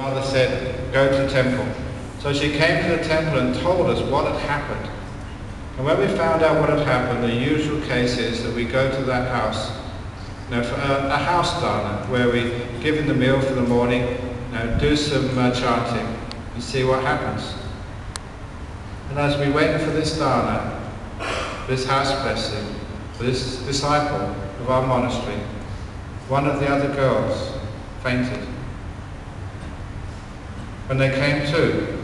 Mother said, go to the temple. So she came to the temple and told us what had happened. And when we found out what had happened, the usual case is that we go to that house, for a house dana, where we give him the meal for the morning, do some chanting, and see what happens. And as we went for this dana, this house blessing, this disciple of our monastery, one of the other girls fainted. When they came to,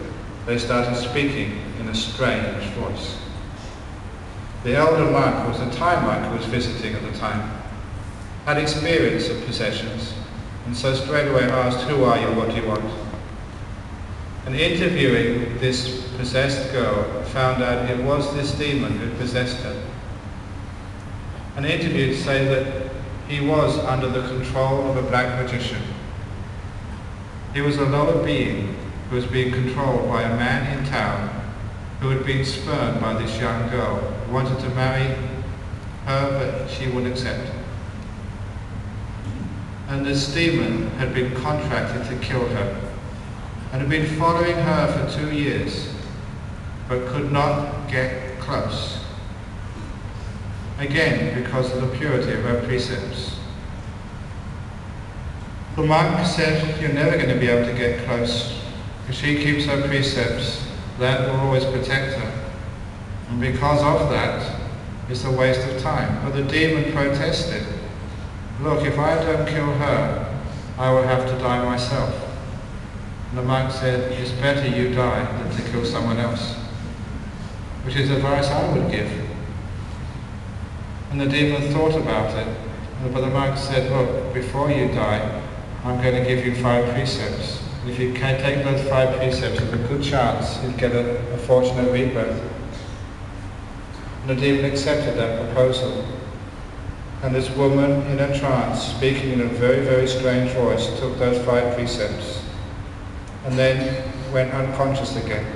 they started speaking in a strange voice. The elder monk, who was a Thai monk who was visiting at the time, had experience of possessions, and so straight away asked, who are you, what do you want? And interviewing this possessed girl, found out it was this demon who possessed her. And interviewed say that he was under the control of a black magician. He was a lower being who was being controlled by a man in town who had been spurned by this young girl, who wanted to marry her, but she wouldn't accept. And this demon had been contracted to kill her, and had been following her for 2 years, but could not get close. Again, because of the purity of her precepts. The monk said, you're never going to be able to get close. If she keeps her precepts, that will always protect her. And because of that, it's a waste of time. But the demon protested. Look, if I don't kill her, I will have to die myself. And the monk said, it's better you die than to kill someone else. Which is advice I would give. And the demon thought about it. But the monk said, look, before you die, I'm going to give you 5 precepts. If you can take those 5 precepts, there's a good chance you'll get a fortunate rebirth. And the demon accepted that proposal. And this woman in a trance, speaking in a very, very strange voice, took those 5 precepts and then went unconscious again.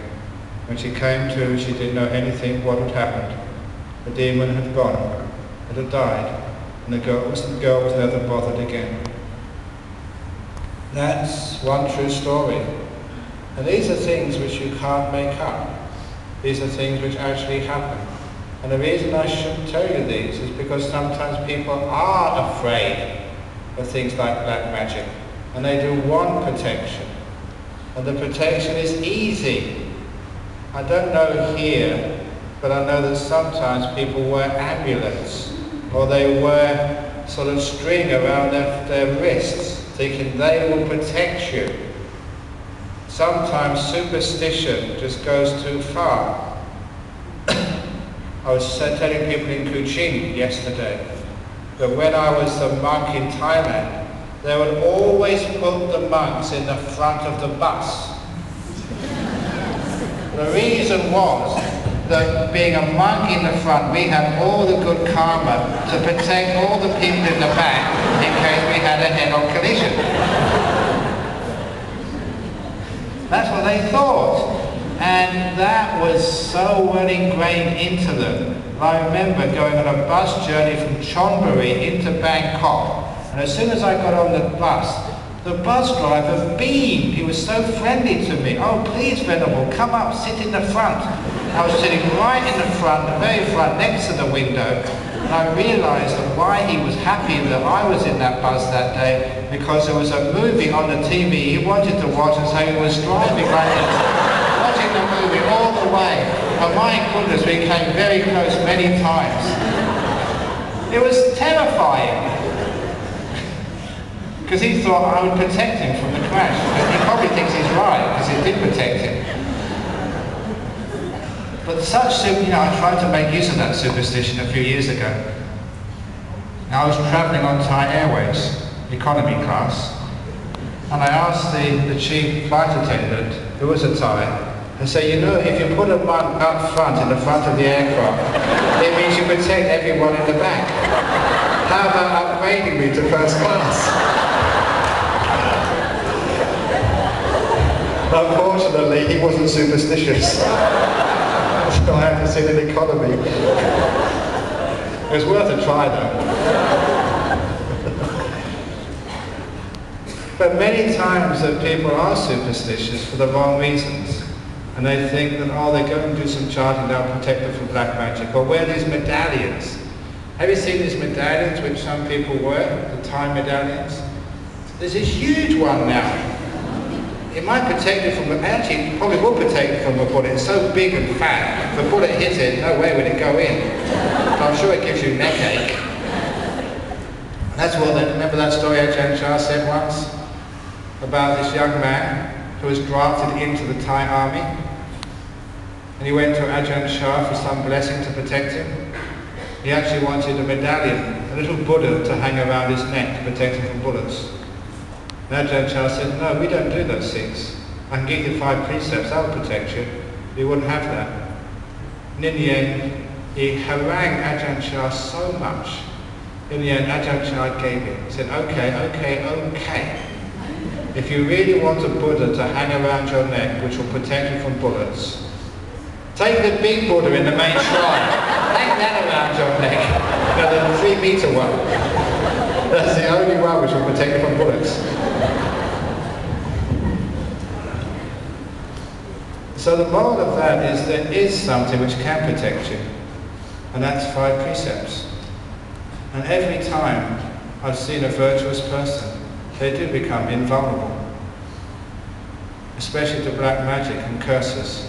When she came to, she didn't know anything what had happened. The demon had gone, it had died, and the girl was never bothered again. That's one true story. And these are things which you can't make up. These are things which actually happen. And the reason I should tell you these is because sometimes people are afraid of things like black magic. And they do want protection. And the protection is easy. I don't know here, but I know that sometimes people wear amulets, or they wear sort of string around their wrists, thinking they will protect you. Sometimes superstition just goes too far. I was telling people in Kuching yesterday that when I was the monk in Thailand, they would always put the monks in the front of the bus. The reason was that being a monk in the front, we had all the good karma to protect all the people in the back in case we had a head-on collision. That's what they thought. And that was so well ingrained into them. I remember going on a bus journey from Chonburi into Bangkok, and as soon as I got on the bus driver beamed. He was so friendly to me. Oh, please, Venerable, come up, sit in the front. I was sitting right in the front, the very front, next to the window, and I realized that why he was happy that I was in that bus that day, because there was a movie on the TV he wanted to watch, and so he was driving right in, watching the movie all the way. And my goodness, we came very close many times. It was terrifying. Because he thought I would protect him from the crash. But he probably thinks he's right, because it did protect him. But I tried to make use of that superstition a few years ago. Now, I was travelling on Thai Airways, economy class, and I asked the chief flight attendant, who was a Thai, and said, if you put a monk up front, in the front of the aircraft, it means you protect everyone in the back. How about upgrading me to first class? Unfortunately, he wasn't superstitious. So I had to sit in economy. It was worth a try though. But many times that people are superstitious for the wrong reasons. And they think that, oh, they go and do some chanting, they'll protect them from black magic. Or wear these medallions. Have you seen these medallions which some people wear? The time medallions? There's this huge one now. It might protect you from, actually it probably will protect you from a bullet. It's so big and fat. If a bullet hits it, no way would it go in. But I'm sure it gives you neck ache. That's what, remember that story Ajahn said once? About this young man who was drafted into the Thai army. And he went to Ajahn for some blessing to protect him. He actually wanted a medallion, a little Buddha to hang around his neck to protect him from bullets. And Ajahn said, no, we don't do those things. I can give you 5 precepts, that will protect you. He wouldn't have that. And in the end, he harangued Ajahn so much. In the end, Ajahn gave it. He said, okay. If you really want a Buddha to hang around your neck, which will protect you from bullets, take the big Buddha in the main shrine. Hang that around your neck. The 3-meter one. That's the only one which will protect you from bullets. So the moral of that is there is something which can protect you. And that's 5 precepts. And every time I've seen a virtuous person, they do become invulnerable. Especially to black magic and curses.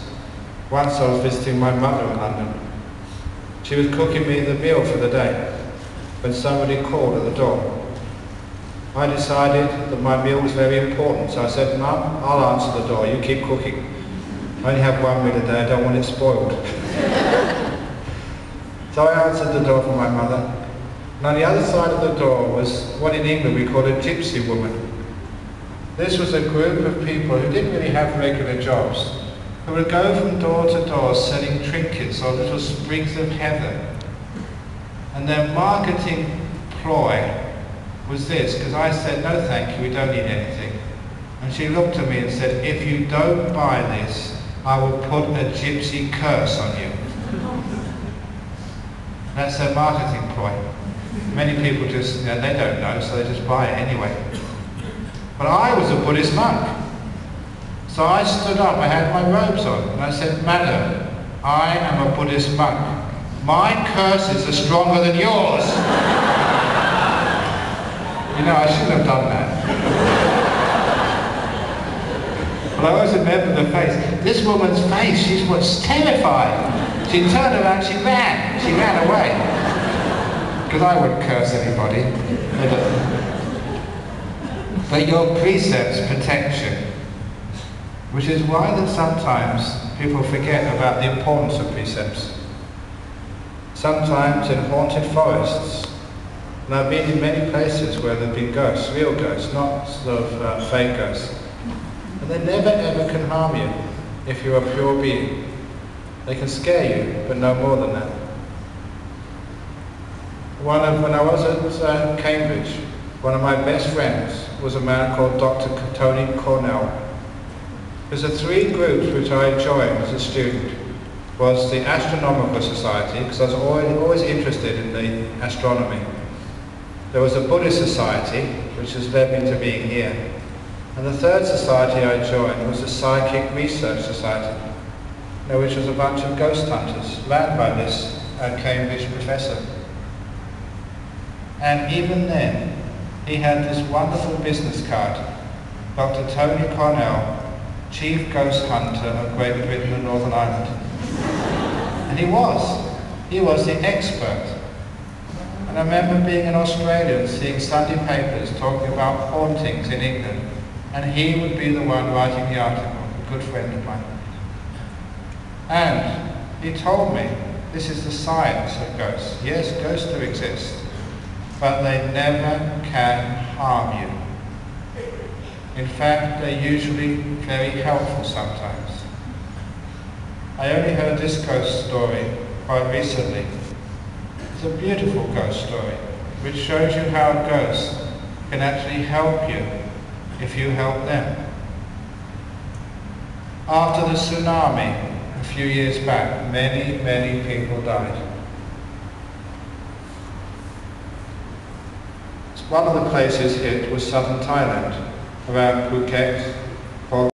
Once I was visiting my mother in London. She was cooking me the meal for the day when somebody called at the door. I decided that my meal was very important, so I said, Mum, I'll answer the door, you keep cooking. I only have 1 meal a day, I don't want it spoiled. So I answered the door for my mother. And on the other side of the door was what in England we call a gypsy woman. This was a group of people who didn't really have regular jobs, who would go from door to door selling trinkets or little sprigs of heather. And their marketing ploy was this, because I said, no thank you, we don't need anything. And she looked at me and said, if you don't buy this, I will put a gypsy curse on you. That's their marketing ploy. Many people just, they don't know, so they just buy it anyway. But I was a Buddhist monk. So I stood up, I had my robes on, and I said, Madam, I am a Buddhist monk. My curses are stronger than yours. You know, I shouldn't have done that. But I always remember the face. This woman's face, she was terrified. She turned around, she ran away. Because I wouldn't curse anybody. But your precepts protect you. Which is why that sometimes people forget about the importance of precepts. Sometimes in haunted forests, and I've been in many places where there have been ghosts, real ghosts, not sort of fake ghosts. And they never ever can harm you if you're a pure being. They can scare you, but no more than that. When I was at Cambridge, one of my best friends was a man called Dr. Tony Cornell. There's 3 groups which I joined as a student. Was the Astronomical Society, because I was always interested in the astronomy. There was a Buddhist Society, which has led me to being here. And the 3rd society I joined was the Psychic Research Society, which was a bunch of ghost hunters, ran by this Cambridge professor. And even then, he had this wonderful business card, Dr. Tony Cornell, Chief Ghost Hunter of Great Britain and Northern Ireland. And he was the expert. And I remember being in Australia and seeing Sunday papers talking about hauntings in England, and he would be the one writing the article, a good friend of mine. And he told me, this is the science of ghosts. Yes, ghosts do exist, but they never can harm you. In fact, they're usually very helpful sometimes. I only heard this ghost story quite recently. It's a beautiful ghost story, which shows you how ghosts can actually help you if you help them. After the tsunami a few years back, many people died. One of the places hit was southern Thailand. around Phuket,